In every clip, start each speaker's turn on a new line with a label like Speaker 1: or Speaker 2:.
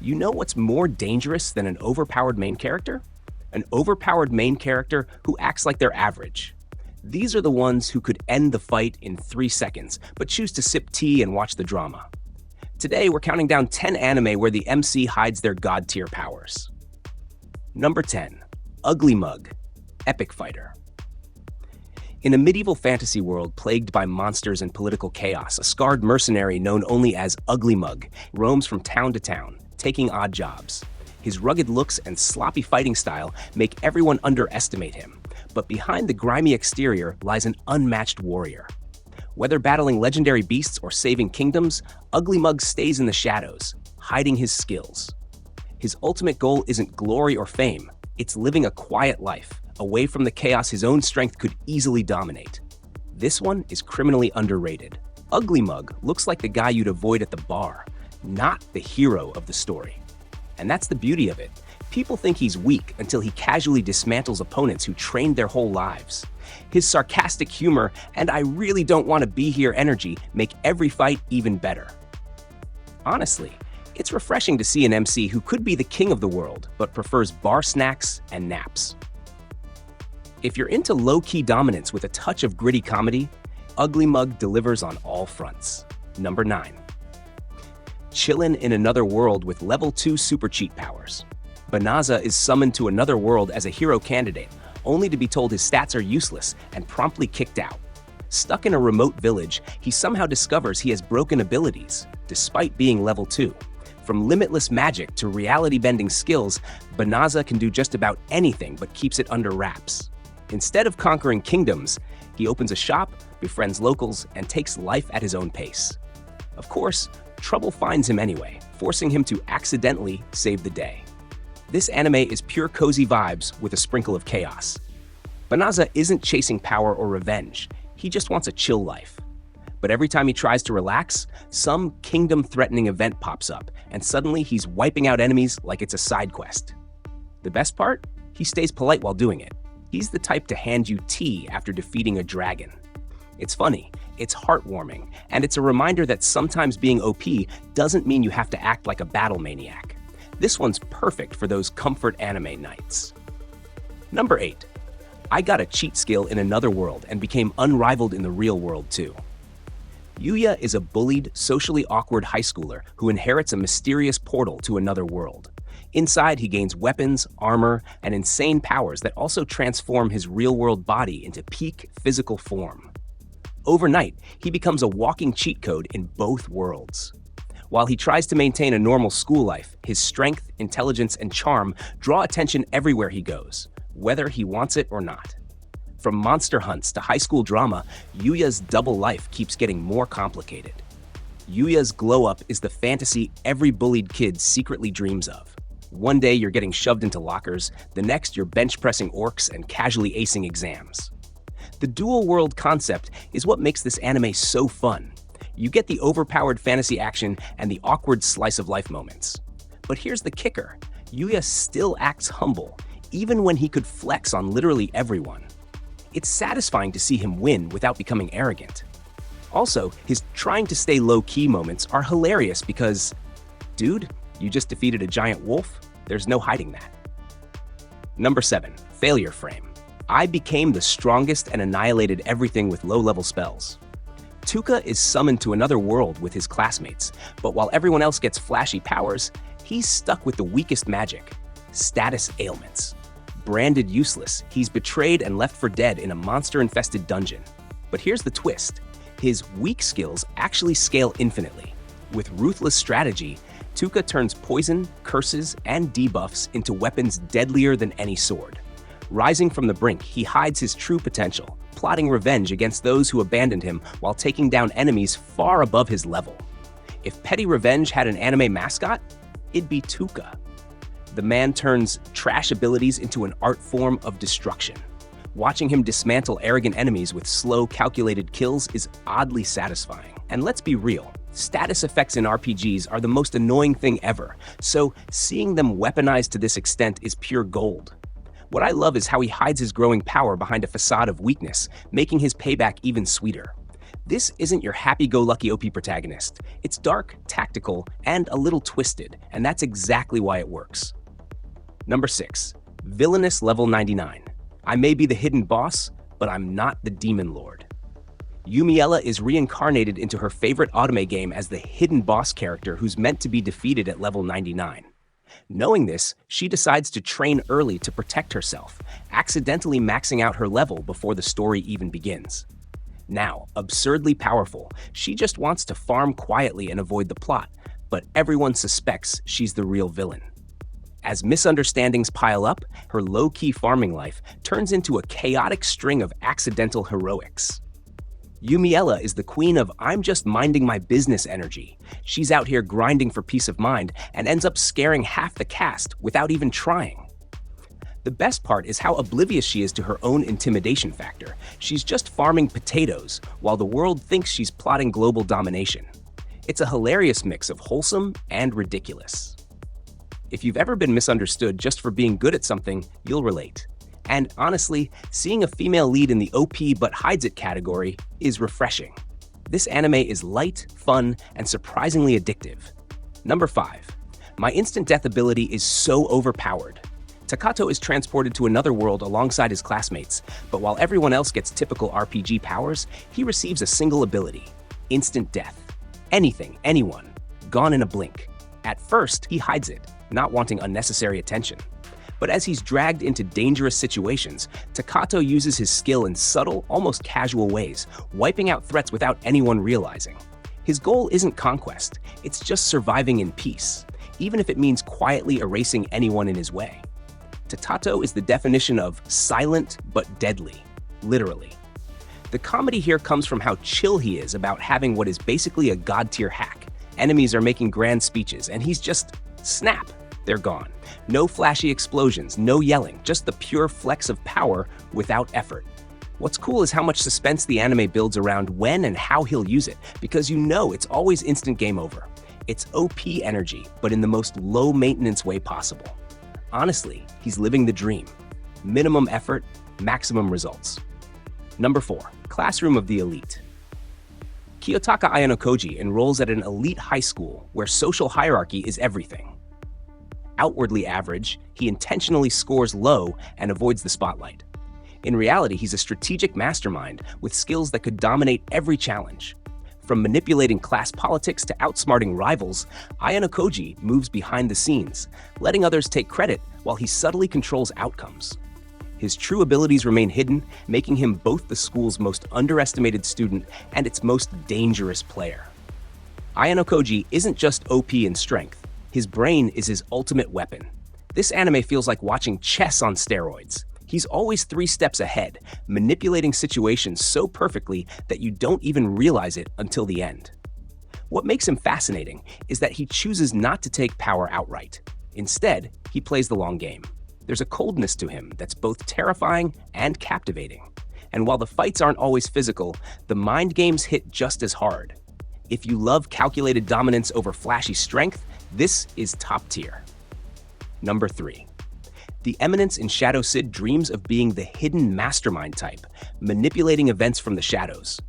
Speaker 1: You know what's more dangerous than an overpowered main character? An overpowered main character who acts like they're average. These are the ones who could end the fight in 3 seconds, but choose to sip tea and watch the drama. Today, we're counting down 10 anime where the MC hides their god-tier powers. Number 10. Uglymug Epicfighter. In a medieval fantasy world plagued by monsters and political chaos, a scarred mercenary known only as Uglymug roams from town to town, taking odd jobs. His rugged looks and sloppy fighting style make everyone underestimate him, but behind the grimy exterior lies an unmatched warrior. Whether battling legendary beasts or saving kingdoms, Uglymug stays in the shadows, hiding his skills. His ultimate goal isn't glory or fame, it's living a quiet life, away from the chaos his own strength could easily dominate. This one is criminally underrated. Uglymug looks like the guy you'd avoid at the bar, not the hero of the story. And that's the beauty of it. People think he's weak until he casually dismantles opponents who trained their whole lives. His sarcastic humor and "I really don't want to be here" energy make every fight even better. Honestly, it's refreshing to see an MC who could be the king of the world, but prefers bar snacks and naps. If you're into low-key dominance with a touch of gritty comedy, Uglymug delivers on all fronts. Number 9. Chillin in another world with level 2 super cheat powers. Banaza is summoned to another world as a hero candidate, only to be told his stats are useless and promptly kicked out. Stuck in a remote village, he somehow discovers he has broken abilities, despite being level 2. From limitless magic to reality-bending skills, Banaza can do just about anything but keeps it under wraps. Instead of conquering kingdoms, he opens a shop, befriends locals, and takes life at his own pace. Of course, trouble finds him anyway, forcing him to accidentally save the day. This anime is pure cozy vibes with a sprinkle of chaos. Banaza isn't chasing power or revenge, he just wants a chill life. But every time he tries to relax, some kingdom-threatening event pops up, and suddenly he's wiping out enemies like it's a side quest. The best part? He stays polite while doing it. He's the type to hand you tea after defeating a dragon. It's funny, it's heartwarming, and it's a reminder that sometimes being OP doesn't mean you have to act like a battle maniac. This one's perfect for those comfort anime nights. Number 8. I got a cheat skill in another world and became unrivaled in the real world too. Yuya is a bullied, socially awkward high schooler who inherits a mysterious portal to another world. Inside, he gains weapons, armor, and insane powers that also transform his real-world body into peak physical form. Overnight, he becomes a walking cheat code in both worlds. While he tries to maintain a normal school life, his strength, intelligence, and charm draw attention everywhere he goes, whether he wants it or not. From monster hunts to high school drama, Yuya's double life keeps getting more complicated. Yuya's glow-up is the fantasy every bullied kid secretly dreams of. One day you're getting shoved into lockers, the next you're bench-pressing orcs and casually acing exams. The dual-world concept is what makes this anime so fun. You get the overpowered fantasy action and the awkward slice-of-life moments. But here's the kicker. Yuya still acts humble, even when he could flex on literally everyone. It's satisfying to see him win without becoming arrogant. Also, his trying to stay low-key moments are hilarious because, dude, you just defeated a giant wolf? There's no hiding that. Number 7. Failure Frame. I became the strongest and annihilated everything with low-level spells. Tuka is summoned to another world with his classmates, but while everyone else gets flashy powers, he's stuck with the weakest magic: status ailments. Branded useless, he's betrayed and left for dead in a monster-infested dungeon. But here's the twist. His weak skills actually scale infinitely. With ruthless strategy, Tuka turns poison, curses, and debuffs into weapons deadlier than any sword. Rising from the brink, he hides his true potential, plotting revenge against those who abandoned him while taking down enemies far above his level. If Petty Revenge had an anime mascot, it'd be Tuka. The man turns trash abilities into an art form of destruction. Watching him dismantle arrogant enemies with slow, calculated kills is oddly satisfying. And let's be real, status effects in RPGs are the most annoying thing ever, so seeing them weaponized to this extent is pure gold. What I love is how he hides his growing power behind a facade of weakness, making his payback even sweeter. This isn't your happy-go-lucky OP protagonist. It's dark, tactical, and a little twisted, and that's exactly why it works. Number 6. Villainess Level 99. I may be the hidden boss, but I'm not the Demon Lord. Yumiella is reincarnated into her favorite anime game as the hidden boss character who's meant to be defeated at level 99. Knowing this, she decides to train early to protect herself, accidentally maxing out her level before the story even begins. Now, absurdly powerful, she just wants to farm quietly and avoid the plot, but everyone suspects she's the real villain. As misunderstandings pile up, her low-key farming life turns into a chaotic string of accidental heroics. Yumiella is the queen of I'm just minding my business energy. She's out here grinding for peace of mind and ends up scaring half the cast without even trying. The best part is how oblivious she is to her own intimidation factor. She's just farming potatoes while the world thinks she's plotting global domination. It's a hilarious mix of wholesome and ridiculous. If you've ever been misunderstood just for being good at something, you'll relate. And honestly, seeing a female lead in the OP but hides it category is refreshing. This anime is light, fun, and surprisingly addictive. Number 5. My instant death ability is so overpowered. Takato is transported to another world alongside his classmates, but while everyone else gets typical RPG powers, he receives a single ability: instant death. Anything, anyone, gone in a blink. At first, he hides it, not wanting unnecessary attention. But as he's dragged into dangerous situations, Takato uses his skill in subtle, almost casual ways, wiping out threats without anyone realizing. His goal isn't conquest, it's just surviving in peace, even if it means quietly erasing anyone in his way. Takato is the definition of silent but deadly, literally. The comedy here comes from how chill he is about having what is basically a god-tier hack. Enemies are making grand speeches, and he's just snap. They're gone. No flashy explosions, no yelling, just the pure flex of power without effort. What's cool is how much suspense the anime builds around when and how he'll use it, because you know it's always instant game over. It's OP energy, but in the most low-maintenance way possible. Honestly, he's living the dream. Minimum effort, maximum results. Number 4. Classroom of the Elite. Kiyotaka Ayanokoji enrolls at an elite high school where social hierarchy is everything. Outwardly average, he intentionally scores low and avoids the spotlight. In reality, he's a strategic mastermind with skills that could dominate every challenge. From manipulating class politics to outsmarting rivals, Ayanokoji moves behind the scenes, letting others take credit while he subtly controls outcomes. His true abilities remain hidden, making him both the school's most underestimated student and its most dangerous player. Ayanokoji isn't just OP in strength. His brain is his ultimate weapon. This anime feels like watching chess on steroids. He's always 3 steps ahead, manipulating situations so perfectly that you don't even realize it until the end. What makes him fascinating is that he chooses not to take power outright. Instead, he plays the long game. There's a coldness to him that's both terrifying and captivating. And while the fights aren't always physical, the mind games hit just as hard. If you love calculated dominance over flashy strength, this is top tier. Number 3. The Eminence in Shadow Sid dreams of being the hidden mastermind type, manipulating events from the shadows.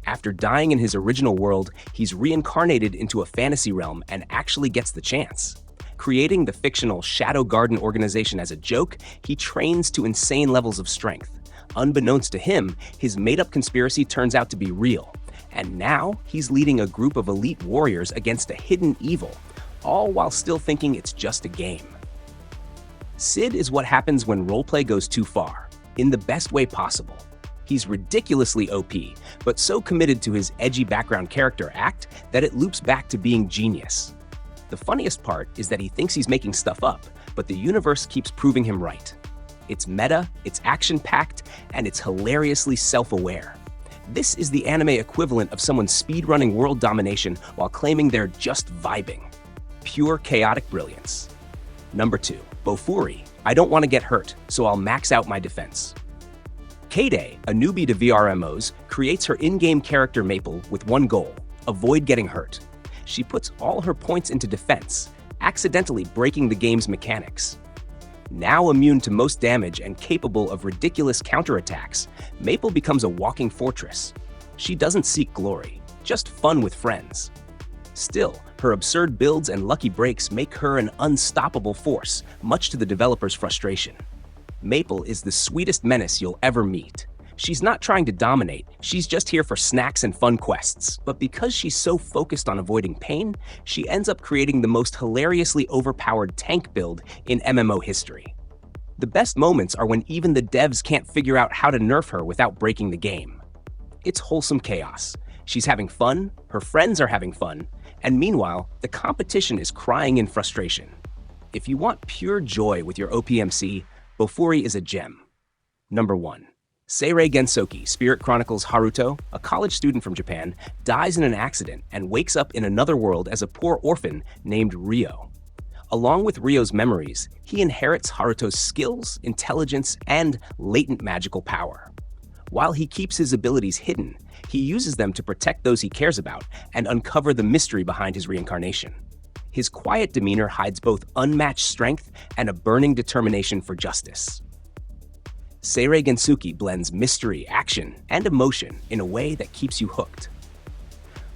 Speaker 1: After dying in his original world, he's reincarnated into a fantasy realm and actually gets the chance. Creating the fictional Shadow Garden organization as a joke, he trains to insane levels of strength. Unbeknownst to him, his made-up conspiracy turns out to be real. And now, he's leading a group of elite warriors against a hidden evil, all while still thinking it's just a game. Sid is what happens when roleplay goes too far, in the best way possible. He's ridiculously OP, but so committed to his edgy background character act that it loops back to being genius. The funniest part is that he thinks he's making stuff up, but the universe keeps proving him right. It's meta, it's action-packed, and it's hilariously self-aware. This is the anime equivalent of someone speedrunning world domination while claiming they're just vibing. Pure chaotic brilliance. Number 2. Bofuri. I don't want to get hurt, so I'll max out my defense. Kayday, a newbie to VRMOs, creates her in-game character Maple with one goal: avoid getting hurt. She puts all her points into defense, accidentally breaking the game's mechanics. Now immune to most damage and capable of ridiculous counterattacks, Maple becomes a walking fortress. She doesn't seek glory, just fun with friends. Still, her absurd builds and lucky breaks make her an unstoppable force, much to the developer's frustration. Maple is the sweetest menace you'll ever meet. She's not trying to dominate, she's just here for snacks and fun quests. But because she's so focused on avoiding pain, she ends up creating the most hilariously overpowered tank build in MMO history. The best moments are when even the devs can't figure out how to nerf her without breaking the game. It's wholesome chaos. She's having fun, her friends are having fun, and meanwhile, the competition is crying in frustration. If you want pure joy with your OPMC, Bofuri is a gem. Number 1. Seirei Gensouki, Spirit Chronicles Haruto, a college student from Japan, dies in an accident and wakes up in another world as a poor orphan named Ryo. Along with Ryo's memories, he inherits Haruto's skills, intelligence, and latent magical power. While he keeps his abilities hidden, he uses them to protect those he cares about and uncover the mystery behind his reincarnation. His quiet demeanor hides both unmatched strength and a burning determination for justice. Seirei Gensouki blends mystery, action, and emotion in a way that keeps you hooked.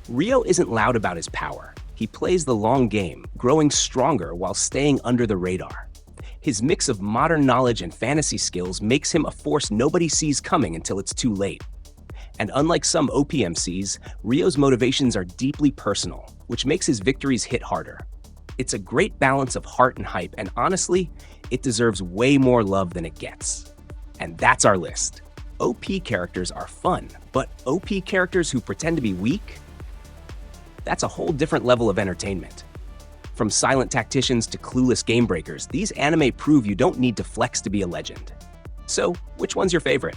Speaker 1: Ryo isn't loud about his power. He plays the long game, growing stronger while staying under the radar. His mix of modern knowledge and fantasy skills makes him a force nobody sees coming until it's too late. And unlike some OPMCs, Ryo's motivations are deeply personal, which makes his victories hit harder. It's a great balance of heart and hype, and honestly, it deserves way more love than it gets. And that's our list. OP characters are fun, but OP characters who pretend to be weak? That's a whole different level of entertainment. From silent tacticians to clueless game breakers, these anime prove you don't need to flex to be a legend. So, which one's your favorite?